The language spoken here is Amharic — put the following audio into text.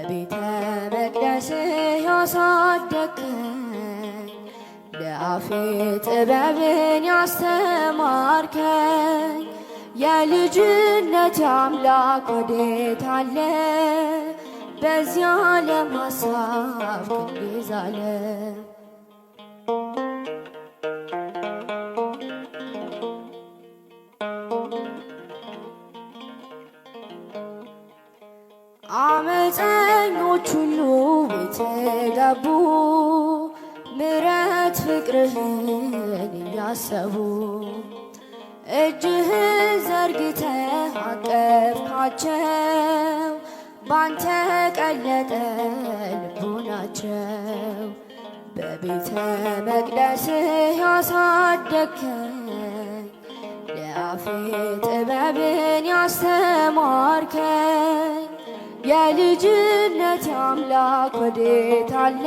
በቤተ መቅደስህ ያሳደግከኝ ለአፌ ጥበብን ያስተማርከኝ የልጅነት አምላክ ወዴት አለ? በዚያ ዓለም ሐሳብ ክንዴ ዛለ። አመፀኞች ሁሉ ቤት ገቡ ምሕረት ፍቅርህን እያሰቡ እጅህን ዘርግተህ አቀፍካቸው ባንተ ቀለጠ ልቡናቸው። በቤተ መቅደስህ ያሳደግከኝ ለአፌ ጥበብን ያስተማርከኝ የልጅነት አምላክ ወዴት አለ?